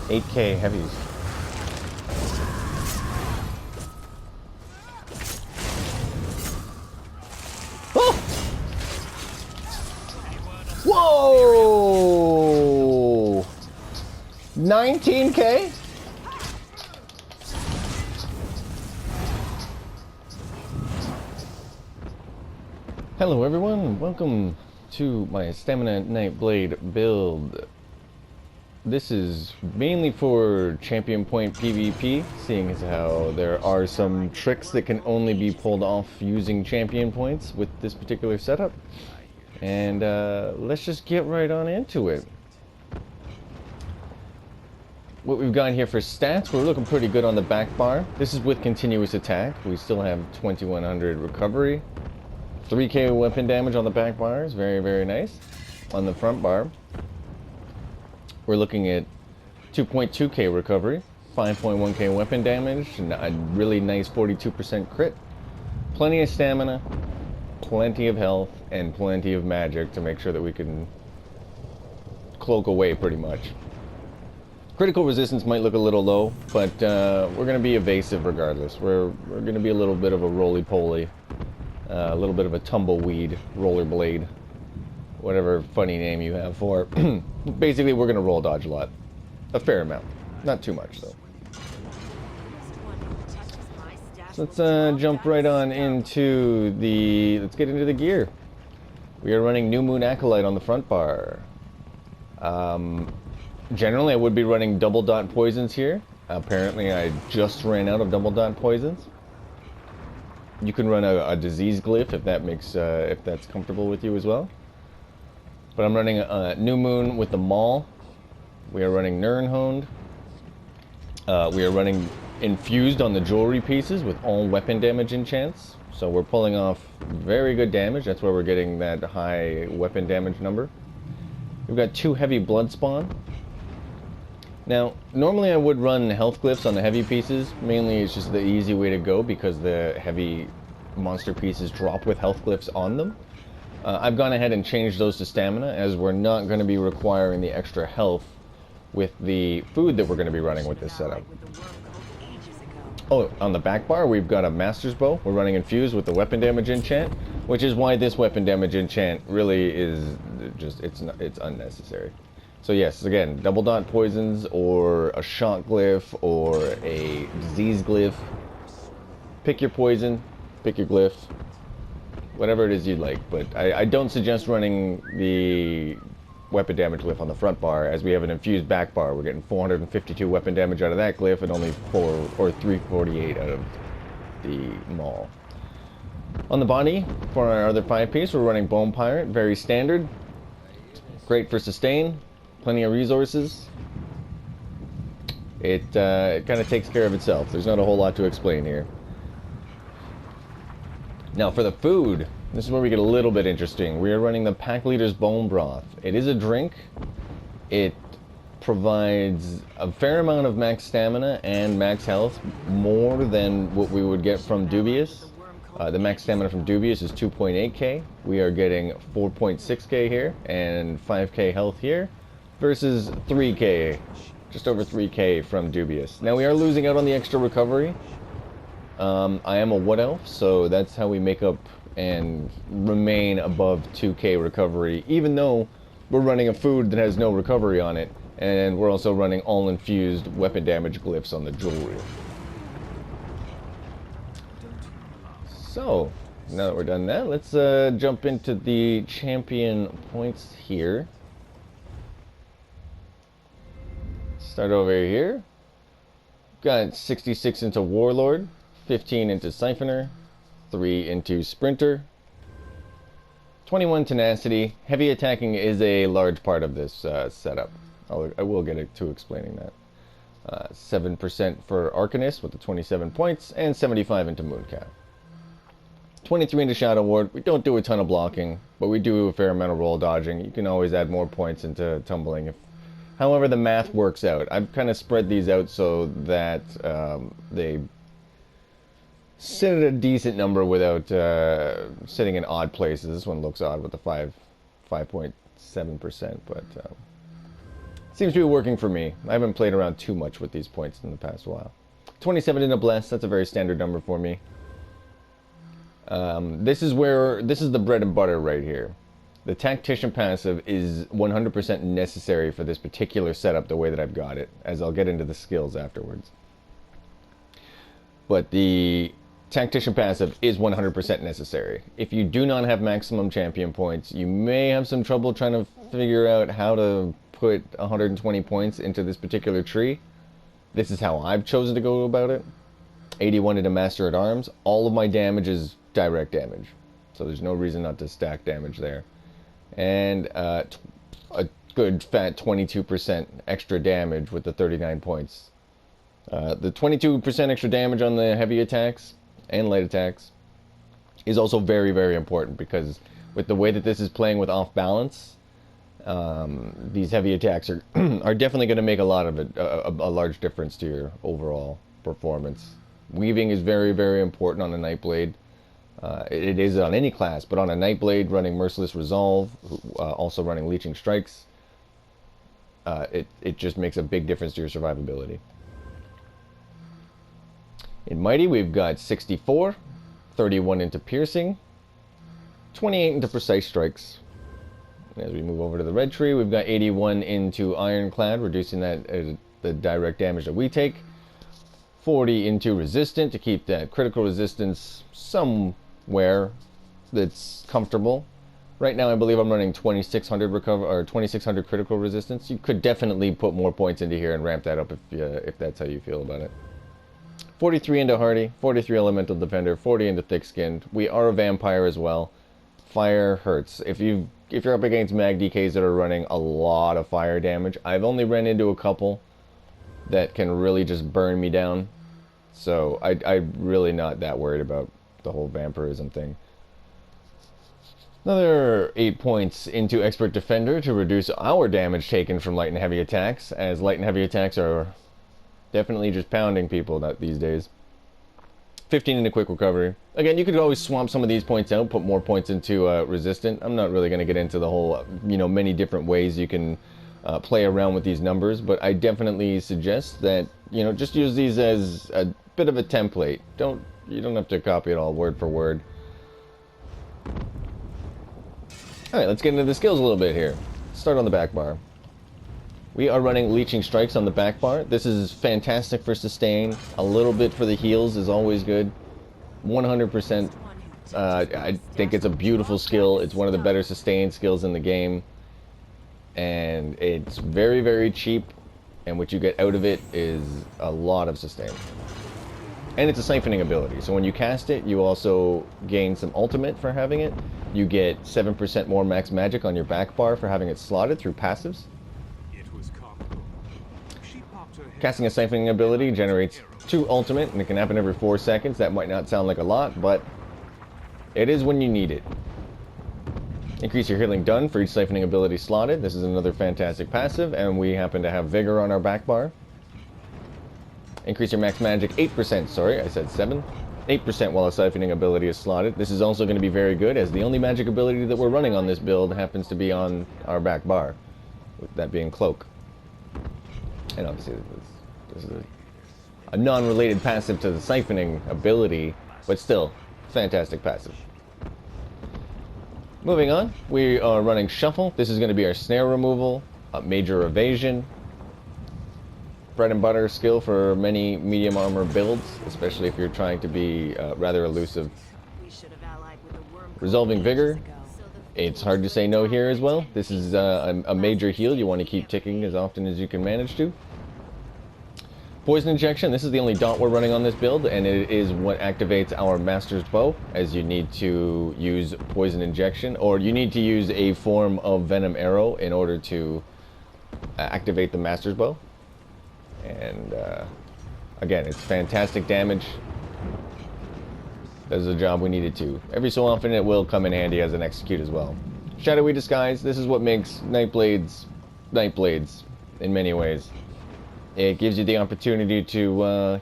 8K heavies. Oh! Whoa! 19K? Hello everyone, welcome to my Stamina Nightblade build. This is mainly for champion point PvP, seeing as how there are some tricks that can only be pulled off using champion points with this particular setup. And let's just get right on into it. What we've got here for stats, we're looking pretty good on the back bar. This is with continuous attack. We still have 2100 recovery. 3k weapon damage on the back bar is very, very nice. On the front bar, we're looking at 2.2k recovery, 5.1k weapon damage, and a really nice 42% crit. Plenty of stamina, plenty of health, and plenty of magic to make sure that we can cloak away pretty much. Critical resistance might look a little low, but we're going to be evasive regardless. We're going to be a little bit of a roly-poly. A little bit of a tumbleweed, rollerblade, whatever funny name you have for it. Basically, we're going to roll dodge a lot. A fair amount. Not too much, though. So let's jump right on into the... Let's get into the gear. We are running New Moon Acolyte on the front bar. Generally, I would be running double dot poisons here. Apparently, I just ran out of double dot poisons. You can run a disease glyph if that makes if that's comfortable with you as well. But I'm running a New Moon with the Maul. We are running Nirnhoned. We are running Infused on the jewelry pieces with all weapon damage enchants. So we're pulling off very good damage. That's where we're getting that high weapon damage number. We've got 2 heavy blood spawn. Now, normally I would run health glyphs on the heavy pieces. Mainly it's just the easy way to go because the heavy monster pieces drop with health glyphs on them. I've gone ahead and changed those to stamina as we're not going to be requiring the extra health with the food that we're going to be running with this setup. Oh, on the back bar we've got a master's bow. We're running infused with the weapon damage enchant, which is why this weapon damage enchant really is just, it's unnecessary. So yes, again, double dot poisons or a shock glyph or a disease glyph. Pick your poison, pick your glyph, whatever it is you'd like. But I don't suggest running the weapon damage glyph on the front bar as we have an infused back bar. We're getting 452 weapon damage out of that glyph and only 348 out of the Maul. On the body, for our other 5-piece, we're running Bone Pirate, very standard. Great for sustain. Plenty of resources. It kind of takes care of itself. There's not a whole lot to explain here. Now for the food, this is where we get a little bit interesting. We are running the Pack Leader's Bone Broth. It is a drink. It provides a fair amount of max stamina and max health, more than what we would get from Dubious. The max stamina from Dubious is 2.8k. We are getting 4.6k here and 5k health here. Versus 3k, just over 3k from Dubious. Now we are losing out on the extra recovery. I am a Wood Elf, so that's how we make up and remain above 2k recovery, even though we're running a food that has no recovery on it, and we're also running all infused weapon damage glyphs on the jewelry. So, now that we're done that, let's jump into the champion points here. Start over here. Got 66 into Warlord, 15 into Siphoner, 3 into Sprinter, 21 Tenacity. Heavy attacking is a large part of this setup. I will get to explaining that. 7% for Arcanist with the 27 points, and 75 into Mooncap. 23 into Shadow Ward. We don't do a ton of blocking, but we do a fair amount of roll dodging. You can always add more points into tumbling if however the math works out. I've kind of spread these out so that they sit at a decent number without sitting in odd places. This one looks odd with the 5.7%, but Seems to be working for me. I haven't played around too much with these points in the past while. 27 in a bless, that's a very standard number for me. This is the bread and butter right here. The Tactician passive is 100% necessary for this particular setup the way that I've got it, as I'll get into the skills afterwards. But the Tactician passive is 100% necessary. If you do not have maximum champion points, you may have some trouble trying to figure out how to put 120 points into this particular tree. This is how I've chosen to go about it. 81 into Master at Arms. All of my damage is direct damage, so there's no reason not to stack damage there. And a good fat 22% extra damage with the 39 points. The 22% extra damage on the heavy attacks and light attacks is also very, very important, because with the way that this is playing with off balance, these heavy attacks are are definitely going to make a lot of it, a large difference to your overall performance. Weaving is very, very important on a Nightblade. It is on any class, but on a Nightblade running Merciless Resolve, also running Leeching Strikes, it just makes a big difference to your survivability. In Mighty, we've got 64, 31 into Piercing, 28 into Precise Strikes. As we move over to the red tree, we've got 81 into Ironclad, reducing that the direct damage that we take. 40 into Resistant to keep that critical resistance somewhere that's comfortable. Right now, I believe I'm running 2600 recover or 2600 critical resistance. You could definitely put more points into here and ramp that up if that's how you feel about it. 43 into Hardy, 43 Elemental Defender, 40 into Thick Skinned. We are a vampire as well. Fire hurts. If you're up against mag DKs that are running a lot of fire damage, I've only ran into a couple that can really just burn me down. So I'm really not that worried about the whole vampirism thing. Another 8 points into Expert Defender to reduce our damage taken from light and heavy attacks, as light and heavy attacks are definitely just pounding people these days. 15 into Quick Recovery. Again, you could always swamp some of these points out, put more points into Resistant. I'm not really going to get into the whole, many different ways you can play around with these numbers, but I definitely suggest that, just use these as a bit of a template. You don't have to copy it all word for word. Alright, let's get into the skills a little bit here. Start on the back bar. We are running Leeching Strikes on the back bar. This is fantastic for sustain. A little bit for the heals is always good. 100%. I think it's a beautiful skill. It's one of the better sustain skills in the game. And it's very, very cheap. And what you get out of it is a lot of sustain. And it's a siphoning ability. So when you cast it, you also gain some ultimate for having it. You get 7% more max magic on your back bar for having it slotted through passives. Casting a siphoning ability generates 2 ultimate, and it can happen every 4 seconds. That might not sound like a lot, but it is when you need it. Increase your healing done for each siphoning ability slotted. This is another fantastic passive, and we happen to have Vigor on our back bar. Increase your max magic 8%, sorry, I said 7. 8% while a siphoning ability is slotted. This is also going to be very good, as the only magic ability that we're running on this build happens to be on our back bar, with that being Cloak. And obviously this is a non-related passive to the siphoning ability, but still, fantastic passive. Moving on, we are running Shuffle. This is going to be our snare removal, major evasion, bread and butter skill for many medium armor builds, especially if you're trying to be rather elusive. Resolving Vigor. It's hard to say no here as well. This is a major heal. You want to keep ticking as often as you can manage to. Poison Injection. This is the only dot we're running on this build, and it is what activates our Master's Bow, as you need to use Poison Injection, or you need to use a form of Venom Arrow in order to activate the Master's Bow. And again, it's fantastic damage. Does the job we needed to. Every so often it will come in handy as an execute as well. Shadowy Disguise. This is what makes Nightblades Nightblades in many ways. It gives you the opportunity to,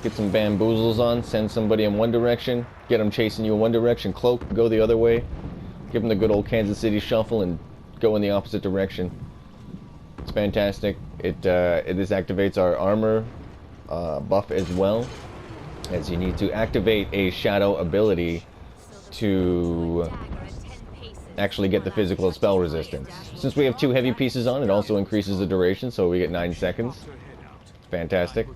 get some bamboozles on, send somebody in one direction, get them chasing you in one direction, cloak, go the other way, give them the good old Kansas City shuffle and go in the opposite direction. It's fantastic. This activates our armor buff as well, as you need to activate a shadow ability to actually get the physical spell resistance. Since we have 2 heavy pieces on, it also increases the duration, so we get 9 seconds. Fantastic.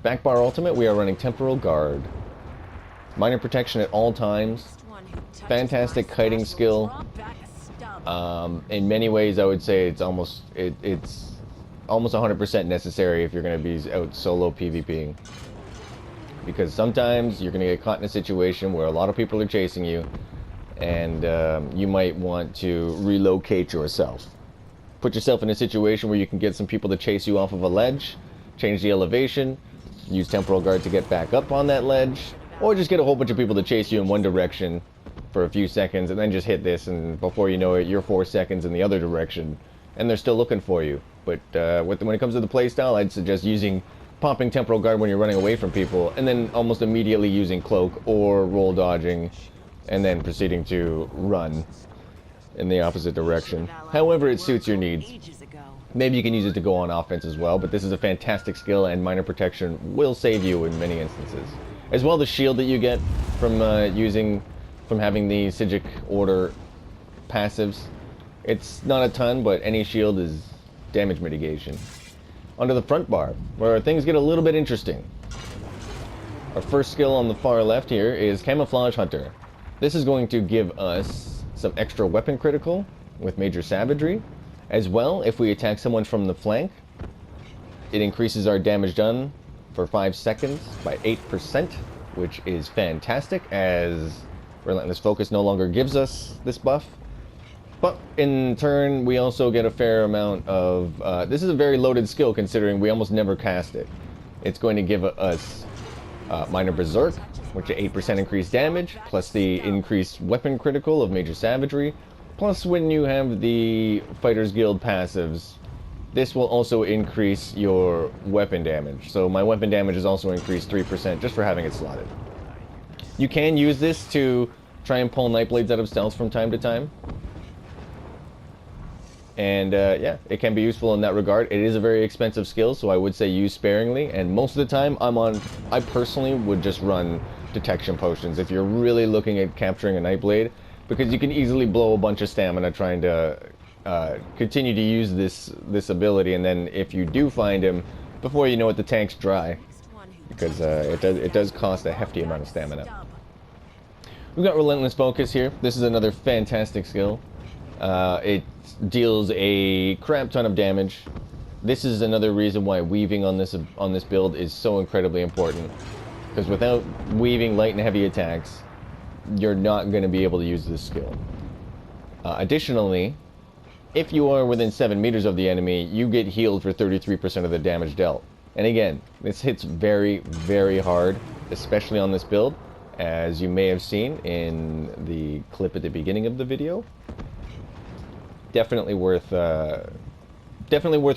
Backbar ultimate, we are running Temporal Guard. Minor protection at all times. Fantastic kiting skill. In many ways, I would say it's almost 100% necessary if you're going to be out solo PvPing. Because sometimes you're going to get caught in a situation where a lot of people are chasing you, and you might want to relocate yourself. Put yourself in a situation where you can get some people to chase you off of a ledge, change the elevation, use Temporal Guard to get back up on that ledge, or just get a whole bunch of people to chase you in one direction for a few seconds, and then just hit this, and before you know it, you're 4 seconds in the other direction, and they're still looking for you. But when it comes to the playstyle, I'd suggest popping Temporal Guard when you're running away from people, and then almost immediately using Cloak or roll dodging, and then proceeding to run in the opposite direction. However it suits your needs. Maybe you can use it to go on offense as well, but this is a fantastic skill, and minor protection will save you in many instances. As well, the shield that you get from having the Psijic Order passives. It's not a ton, but any shield is damage mitigation. Onto the front bar, where things get a little bit interesting. Our first skill on the far left here is Camouflage Hunter. This is going to give us some extra weapon critical with Major Savagery. As well, if we attack someone from the flank, it increases our damage done for 5 seconds by 8%, which is fantastic, as Relentless Focus no longer gives us this buff. But in turn, we also get a fair amount of... this is a very loaded skill, considering we almost never cast it. It's going to give us Minor Berserk, which is 8% increased damage, plus the increased weapon critical of Major Savagery. Plus, when you have the Fighters Guild passives, this will also increase your weapon damage. So my weapon damage is also increased 3% just for having it slotted. You can use this to try and pull Nightblades out of stealth from time to time. And yeah, it can be useful in that regard. It is a very expensive skill, so I would say use sparingly. And most of the time, I personally would just run Detection Potions if you're really looking at capturing a Nightblade, because you can easily blow a bunch of stamina trying to continue to use this ability, and then if you do find him, before you know it, the tank's dry, because it does cost a hefty amount of stamina. We've got Relentless Focus here. This is another fantastic skill. It deals a crap ton of damage. This is another reason why weaving on this build is so incredibly important, because without weaving light and heavy attacks, you're not going to be able to use this skill. Additionally, if you are within 7 meters of the enemy, you get healed for 33% of the damage dealt. And again, this hits very, very hard, especially on this build, as you may have seen in the clip at the beginning of the video. Definitely worth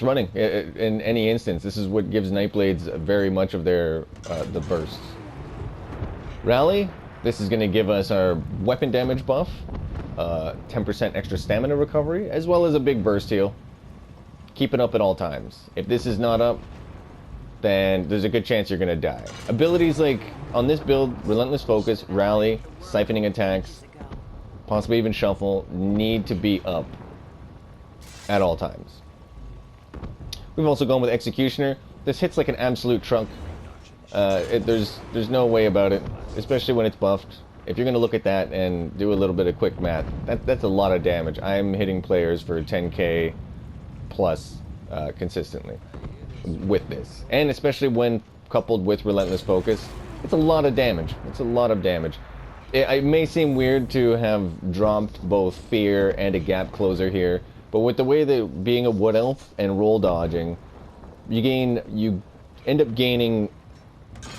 running in any instance. This is what gives Nightblades very much of their the bursts. Rally. This is going to give us our weapon damage buff, 10% extra stamina recovery, as well as a big burst heal. Keep it up at all times. If this is not up, then there's a good chance you're going to die. Abilities like, on this build, Relentless Focus, Rally, Siphoning Attacks, possibly even Shuffle, need to be up at all times. We've also gone with Executioner. This hits like an absolute truck. There's no way about it, especially when it's buffed. If you're going to look at that and do a little bit of quick math, that's a lot of damage. I'm hitting players for 10k plus consistently with this. And especially when coupled with Relentless Focus, it's a lot of damage. It's a lot of damage. It may seem weird to have dropped both Fear and a Gap Closer here, but with the way that being a Wood Elf and roll dodging, you end up gaining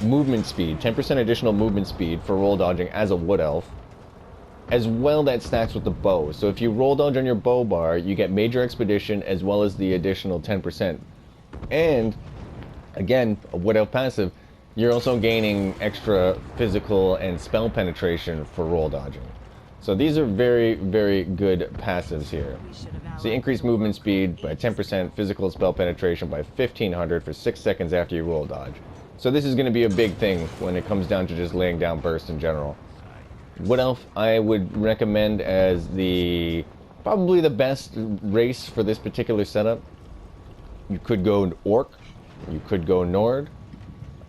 movement speed, 10% additional movement speed for roll dodging as a Wood Elf. As well, that stacks with the bow. So if you roll dodge on your bow bar, you get Major Expedition as well as the additional 10%. And, again, a Wood Elf passive, you're also gaining extra physical and spell penetration for roll dodging. So these are very, very good passives here. So increase movement speed by 10%, physical spell penetration by 1500 for 6 seconds after you roll dodge. So this is going to be a big thing when it comes down to just laying down burst in general. What else I would recommend as probably the best race for this particular setup? You could go Orc, you could go Nord,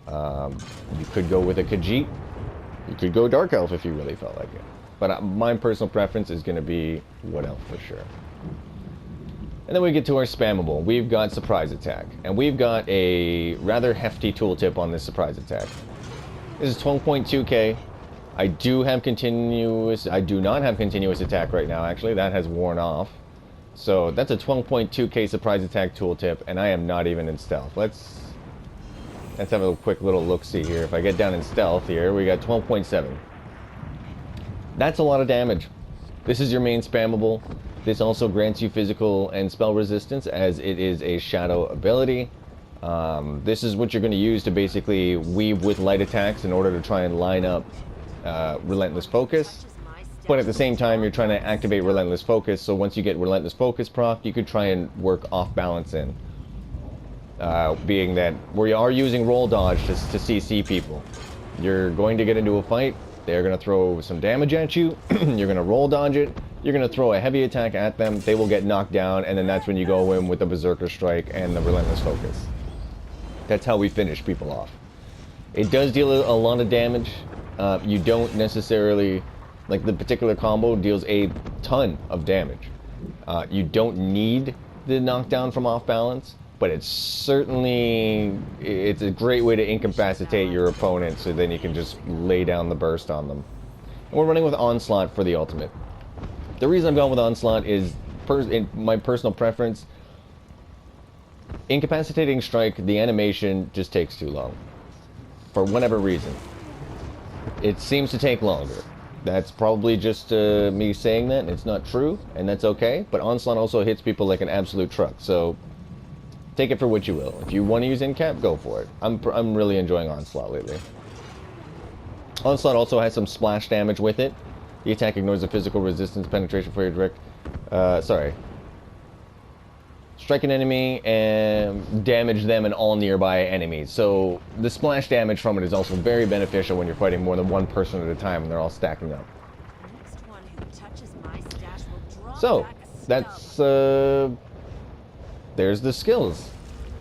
you could go with a Khajiit, you could go Dark Elf if you really felt like it. But my personal preference is going to be Wood Elf for sure. And then we get to our spammable. We've got Surprise Attack. And we've got a rather hefty tooltip on this Surprise Attack. This is 12.2k. I do not have continuous attack right now, actually. That has worn off. So that's a 12.2k Surprise Attack tooltip, and I am not even in stealth. Let's have a quick little look-see here. If I get down in stealth here, we got 12.7. That's a lot of damage. This is your main spammable. This also grants you physical and spell resistance as it is a shadow ability. This is what you're going to use to basically weave with light attacks in order to try and line up Relentless Focus. But at the same time, you're trying to activate Relentless Focus, so once you get Relentless Focus proc, you could try and work off balance in. Being that we are using roll dodge to CC people. You're going to get into a fight. They're going to throw some damage at you. You're going to roll dodge it. You're going to throw a heavy attack at them. They will get knocked down, and then that's when you go in with the Berserker Strike and the Relentless Focus. That's how we finish people off. It does deal a lot of damage. You don't necessarily... Like, the particular combo deals a ton of damage. You don't need the knockdown from off balance, but it's a great way to incapacitate your opponent so then you can just lay down the burst on them. And we're running with Onslaught for the ultimate. The reason I've gone with Onslaught is, in my personal preference, Incapacitating Strike, the animation just takes too long. For whatever reason. It seems to take longer. That's probably just me saying that, and it's not true, and that's okay, but Onslaught also hits people like an absolute truck, so take it for what you will. If you want to use Incap, go for it. I'm really enjoying Onslaught lately. Onslaught also has some splash damage with it. The attack ignores the physical resistance penetration for your direct... Strike an enemy and damage them and all nearby enemies. So the splash damage from it is also very beneficial when you're fighting more than one person at a time and they're all stacking up. So that's there's the skills.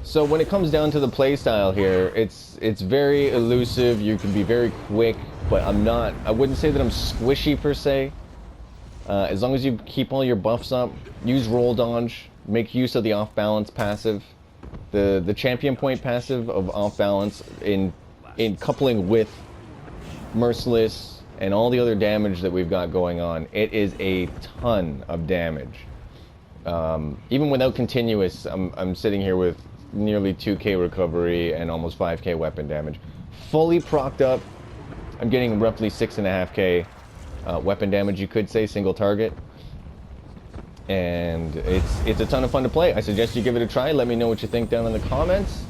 So when it comes down to the playstyle here, it's very elusive. You can be very quick, but I wouldn't say that I'm squishy per se. As long as you keep all your buffs up, use roll dodge. Make use of the off-balance passive. The champion point passive of off-balance in coupling with Merciless and all the other damage that we've got going on. It is a ton of damage. Even without continuous, I'm sitting here with nearly 2k recovery and almost 5k weapon damage. Fully procced up, I'm getting roughly 6.5k weapon damage, you could say, single target. And it's a ton of fun to play. I suggest you give it a try. Let me know what you think down in the comments.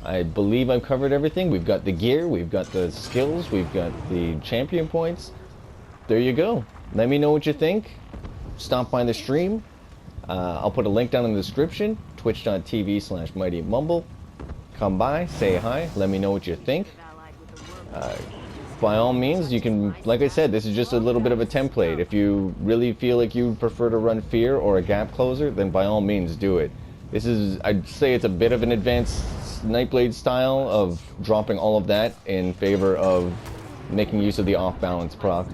I believe I've covered everything. We've got the gear, we've got the skills, we've got the champion points. There you go. Let me know what you think. Stop by the stream. I'll put a link down in the description. Twitch.tv/MightyMumble. Come by, say hi, let me know what you think. By all means, you can, like I said, this is just a little bit of a template. If you really feel like you prefer to run Fear or a Gap Closer, then by all means do it. This is, I'd say it's a bit of an advanced Nightblade style of dropping all of that in favor of making use of the off-balance proc.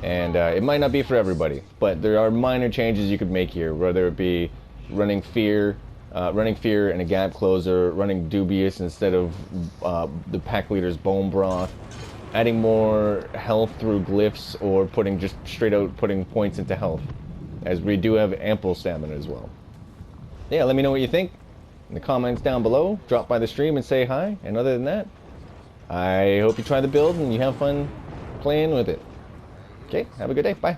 And it might not be for everybody, but there are minor changes you could make here, whether it be running Fear and a Gap Closer, running Dubious instead of the pack leader's Bone Broth, adding more health through glyphs, or putting just straight out putting points into health, as we do have ample stamina as well. Yeah, let me know what you think in the comments down below. Drop by the stream and say hi. And other than that, I hope you try the build and you have fun playing with it. Okay, have a good day. Bye.